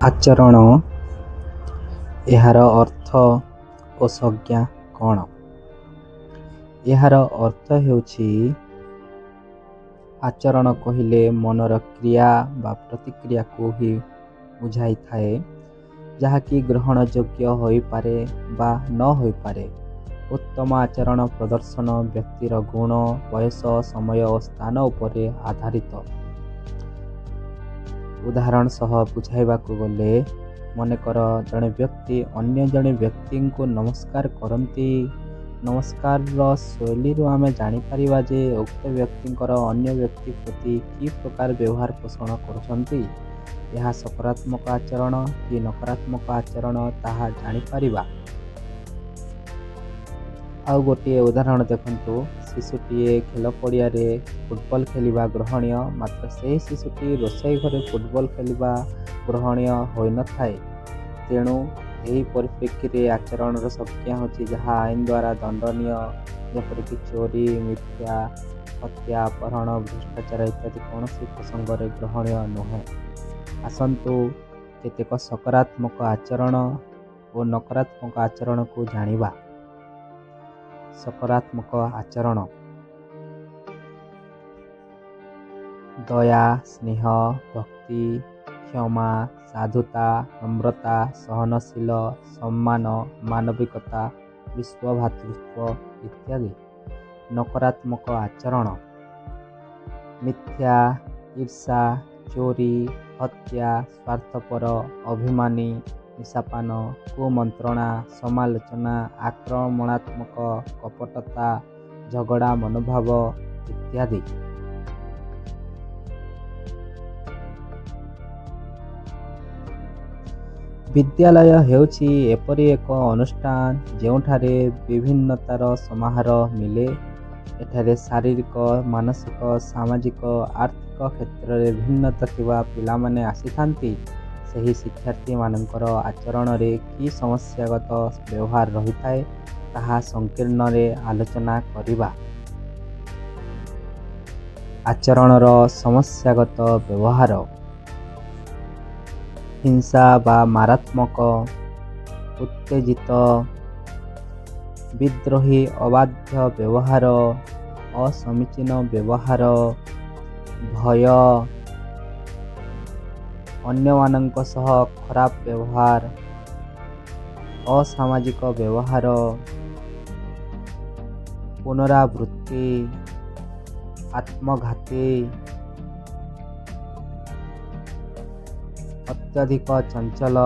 ଆଚରଣ ଏହାର ଅର୍ଥ ଓ ସଂଜ୍ଞା କ'ଣ? ଏହାର ଅର୍ଥ ହେଉଛି ଆଚରଣ କହିଲେ ମନର କ୍ରିୟା ବା ପ୍ରତିକ୍ରିୟାକୁ ହିଁ ବୁଝାଇଥାଏ, ଯାହାକି ଗ୍ରହଣଯୋଗ୍ୟ ହୋଇପାରେ ବା ନ ହୋଇପାରେ। ଉତ୍ତମ ଆଚରଣ ପ୍ରଦର୍ଶନ ବ୍ୟକ୍ତିର ଗୁଣ, ବୟସ, ସମୟ ଓ ସ୍ଥାନ ଉପରେ ଆଧାରିତ। ଉଦାହରଣ ସହ ବୁଝାଇବାକୁ ଗଲେ, ମନେକର ଜଣେ ବ୍ୟକ୍ତି ଅନ୍ୟ ଜଣେ ବ୍ୟକ୍ତିଙ୍କୁ ନମସ୍କାର କରନ୍ତି। ନମସ୍କାରର ଶୈଳୀରୁ ଆମେ ଜାଣିପାରିବା ଯେ ଉକ୍ତ ବ୍ୟକ୍ତିଙ୍କର ଅନ୍ୟ ବ୍ୟକ୍ତି ପ୍ରତି କି ପ୍ରକାର ବ୍ୟବହାର ପୋଷଣ କରୁଛନ୍ତି। ଏହା ସକାରାତ୍ମକ ଆଚରଣ କି ନକାରାତ୍ମକ ଆଚରଣ ତାହା ଜାଣିପାରିବା। ଆଉ ଗୋଟିଏ ଉଦାହରଣ ଦେଖନ୍ତୁ। ଶିଶୁଟିଏ ଖେଳ ପଡ଼ିଆରେ ଫୁଟବଲ ଖେଳିବା ଗ୍ରହଣୀୟ, ମାତ୍ର ସେହି ଶିଶୁଟି ରୋଷେଇ ଘରେ ଫୁଟବଲ ଖେଳିବା ଗ୍ରହଣୀୟ ହୋଇନଥାଏ। ତେଣୁ ଏହି ପରିପ୍ରେକ୍ଷୀରେ ଆଚରଣର ସଂଜ୍ଞା ହେଉଛି ଯାହା ଆଇନ ଦ୍ୱାରା ଦଣ୍ଡନୀୟ, ଯେପରିକି ଚୋରି, ମିଥ୍ୟା, ହତ୍ୟା, ଅପହରଣ, ଭ୍ରଷ୍ଟାଚାର ଇତ୍ୟାଦି କୌଣସି ପ୍ରସଙ୍ଗରେ ଗ୍ରହଣୀୟ ନୁହେଁ। ଆସନ୍ତୁ କେତେକ ସକାରାତ୍ମକ ଆଚରଣ ଓ ନକାରାତ୍ମକ ଆଚରଣକୁ ଜାଣିବା। ସକାରାତ୍ମକ ଆଚରଣ: ଦୟା, ସ୍ନେହ, ଭକ୍ତି, କ୍ଷମା, ସାଧୁତା, ନମ୍ରତା, ସହନଶୀଳ, ସମ୍ମାନ, ମାନବିକତା, ବିଶ୍ୱଭ୍ରାତୃତ୍ୱ ଇତ୍ୟାଦି। ନକାରାତ୍ମକ ଆଚରଣ: ମିଥ୍ୟା, ଈର୍ଷା, ଚୋରି, ହତ୍ୟା, ସ୍ୱାର୍ଥପର, ଅଭିମାନୀ, ନିଶାପାନ, କୁମନ୍ତ୍ରଣା, ସମାଲୋଚନା, ଆକ୍ରମଣାତ୍ମକ, କପଟତା, ଝଗଡ଼ା ମନୋଭାବ ଇତ୍ୟାଦି। ବିଦ୍ୟାଳୟ ହେଉଛି ଏପରି ଏକ ଅନୁଷ୍ଠାନ ଯେଉଁଠାରେ ବିଭିନ୍ନତାର ସମାହାର ମିଳେ। ଏଠାରେ ଶାରୀରିକ, ମାନସିକ, ସାମାଜିକ, ଆର୍ଥିକ କ୍ଷେତ୍ରରେ ଭିନ୍ନତା ଥିବା ପିଲାମାନେ ଆସିଥାନ୍ତି। ସେହି ଶିକ୍ଷାର୍ଥୀମାନଙ୍କର ଆଚରଣରେ କି ସମସ୍ୟାଗତ ବ୍ୟବହାର ରହିଥାଏ, ତାହା ସଂକୀର୍ଣ୍ଣରେ ଆଲୋଚନା କରିବା। ଆଚରଣର ସମସ୍ୟାଗତ ବ୍ୟବହାର: ହିଂସା ବା ମାରାତ୍ମକ, ଉତ୍ତେଜିତ, ବିଦ୍ରୋହୀ, ଅବାଧ୍ୟ ବ୍ୟବହାର, ଅସମୀଚୀନ ବ୍ୟବହାର, ଭୟ, ଅନ୍ୟମାନଙ୍କ ସହ ଖରାପ ବ୍ୟବହାର, ଅସାମାଜିକ ବ୍ୟବହାର, ପୁନରାବୃତ୍ତି, ଆତ୍ମଘାତୀ, ଅତ୍ୟଧିକ ଚଞ୍ଚଳ,